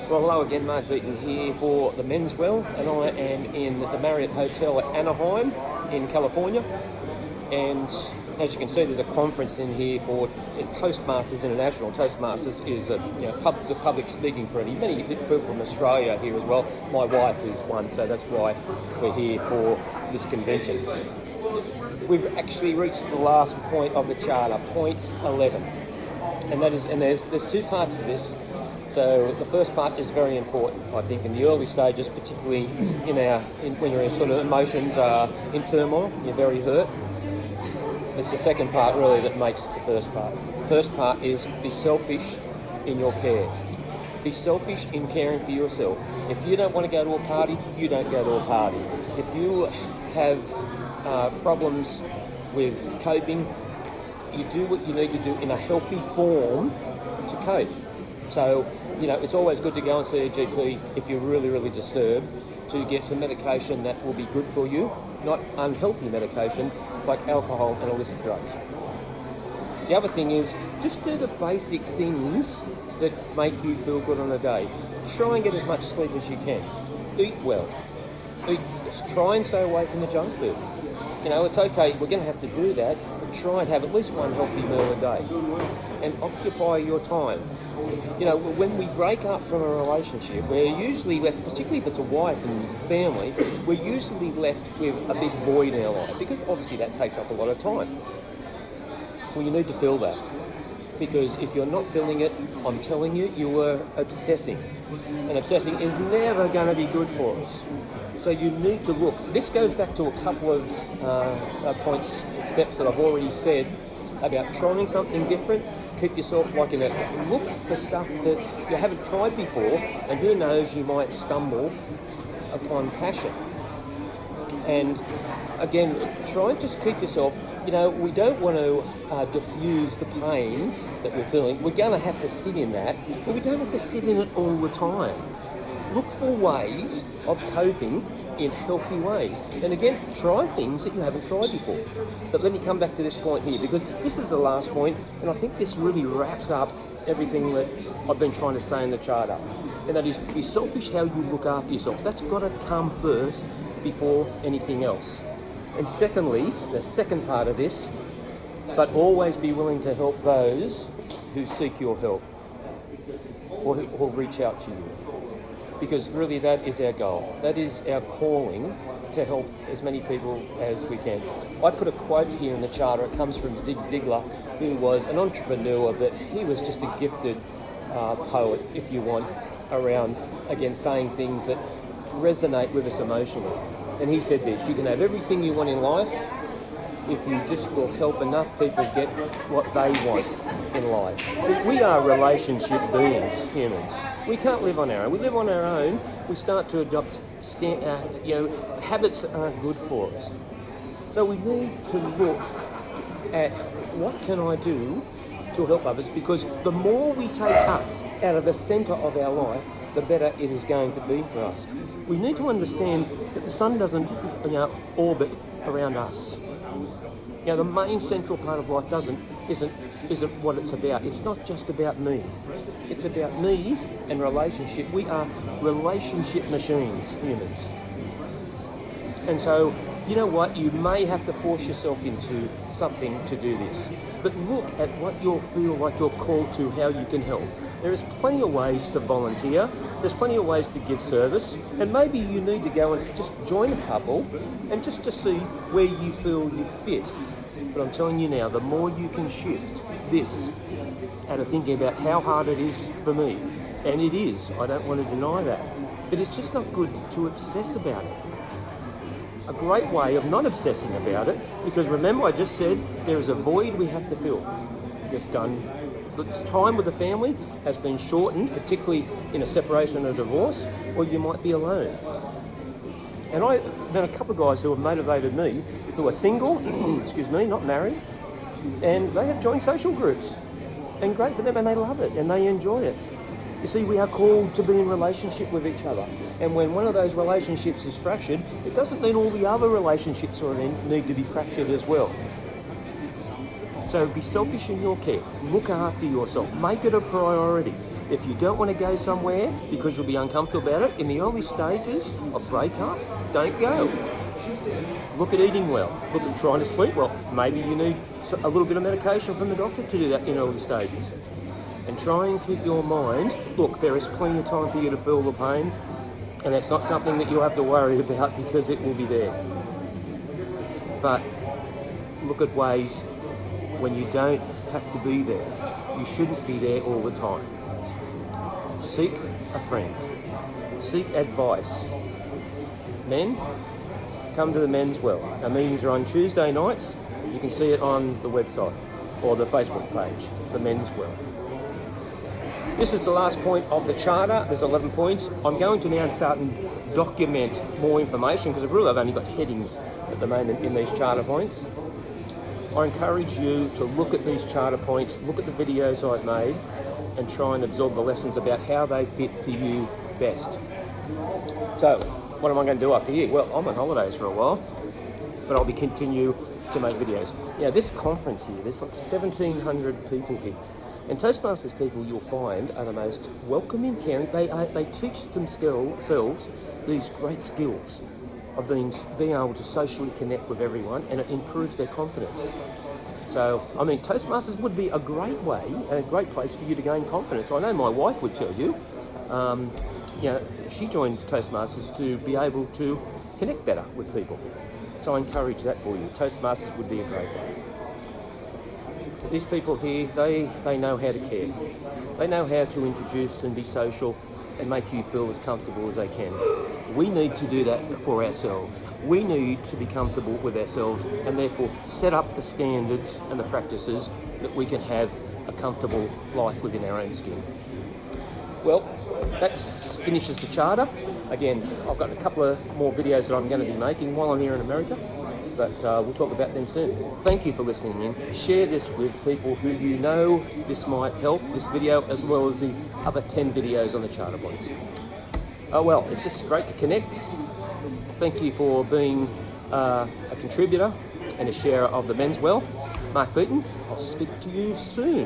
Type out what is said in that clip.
Well, hello again, Mark Beaton here for the Men's Well, and I am in the Marriott Hotel at Anaheim in California. And as you can see, there's a conference in here for Toastmasters International. Toastmasters is the public speaking for many people from Australia here as well. My wife is one, so that's why we're here for this convention. We've actually reached the last point of the charter, point 11, and there's two parts to this. So the first part is very important, I think, in the early stages, particularly when your sort of emotions are in turmoil, you're very hurt. It's the second part really that makes the first part. The first part is be selfish in your care. Be selfish in caring for yourself. If you don't want to go to a party, you don't go to a party. If you have problems with coping, you do what you need to do in a healthy form to cope. So, it's always good to go and see a GP if you're really, really disturbed to get some medication that will be good for you, not unhealthy medication like alcohol and illicit drugs. The other thing is just do the basic things that make you feel good on a day. Try and get as much sleep as you can. Eat well. Try and stay away from the junk food. It's okay, we're going to have to do that, but try and have at least one healthy meal a day. And occupy your time. When we break up from a relationship, we're usually left, particularly if it's a wife and family, we're usually left with a big void in our life, because obviously that takes up a lot of time. Well, you need to fill that. Because if you're not filling it, I'm telling you, you are obsessing. And obsessing is never going to be good for us. So you need to look. This goes back to a couple of steps that I've already said about trying something different. Keep yourself look for stuff that you haven't tried before, and who knows, you might stumble upon passion. And again, try and just keep yourself, we don't want to diffuse the pain that we're feeling. We're going to have to sit in that, but we don't have to sit in it all the time. Look for ways of coping in healthy ways. And again, try things that you haven't tried before. But let me come back to this point here, because this is the last point, and I think this really wraps up everything that I've been trying to say in the charter. And that is, be selfish how you look after yourself. That's got to come first before anything else. And secondly, the second part of this, but always be willing to help those who seek your help or who reach out to you. Because really that is our goal. That is our calling, to help as many people as we can. I put a quote here in the charter. It comes from Zig Ziglar, who was an entrepreneur, but he was just a gifted poet, if you want, around, again, saying things that resonate with us emotionally. And he said this: you can have everything you want in life if you just will help enough people get what they want in life. See, we are relationship beings, humans. We can't live on our own. We live on our own, we start to adopt habits that aren't good for us. So we need to look at what can I do to help others, because the more we take us out of the centre of our life, the better it is going to be for us. We need to understand that the sun doesn't orbit around us. The main central part of life isn't what it's about. It's not just about me. It's about me and relationship. We are relationship machines, humans. And so, you know what? You may have to force yourself into something to do this. But look at what you feel like you're called to, how you can help. There is plenty of ways to volunteer. There's plenty of ways to give service. And maybe you need to go and just join a couple and just to see where you feel you fit. But I'm telling you now, the more you can shift this out of thinking about how hard it is for me, and it is, I don't want to deny that, but it's just not good to obsess about it. A great way of not obsessing about it, because remember I just said there is a void we have to fill. You've done, this time with the family has been shortened, particularly in a separation or divorce, or you might be alone. And I've met a couple of guys who have motivated me, who are single, not married, and they have joined social groups. And great for them, and they love it, and they enjoy it. You see, we are called to be in relationship with each other. And when one of those relationships is fractured, it doesn't mean all the other relationships need to be fractured as well. So be selfish in your care. Look after yourself. Make it a priority. If you don't want to go somewhere because you'll be uncomfortable about it, in the early stages of breakup, don't go. Look at eating well. Look at trying to sleep well. Maybe you need a little bit of medication from the doctor to do that in early stages. And try and keep your mind, look, there is plenty of time for you to feel the pain, and that's not something that you'll have to worry about because it will be there. But look at ways when you don't have to be there. You shouldn't be there all the time. Seek a friend. Seek advice. Men, come to the Men's Well. Our meetings are on Tuesday nights. You can see it on the website or the Facebook page, the Men's Well. This is the last point of the charter. There's 11 points. I'm going to now start and document more information because I've only got headings at the moment in these charter points. I encourage you to look at these charter points, look at the videos I've made, and try and absorb the lessons about how they fit for you best. So, what am I going to do after here? Well, I'm on holidays for a while, but I'll be continue to make videos. Now, this conference here, there's like 1,700 people here. And Toastmasters people, you'll find, are the most welcoming, caring. They teach themselves these great skills of being able to socially connect with everyone, and it improves their confidence. So, I mean, Toastmasters would be a great way and a great place for you to gain confidence. I know my wife would tell you, she joined Toastmasters to be able to connect better with people. So I encourage that for you. Toastmasters would be a great way. These people here, they know how to care. They know how to introduce and be social and make you feel as comfortable as they can. We need to do that for ourselves. We need to be comfortable with ourselves and therefore set up the standards and the practices that we can have a comfortable life within our own skin. Well, that finishes the charter. Again, I've got a couple of more videos that I'm going to be making while I'm here in America, but we'll talk about them soon. Thank you for listening in. Share this with people who you know this might help, this video, as well as the other 10 videos on the charter points. Oh well, it's just great to connect. Thank you for being a contributor and a sharer of the Men's Well. Mark Beaton, I'll speak to you soon.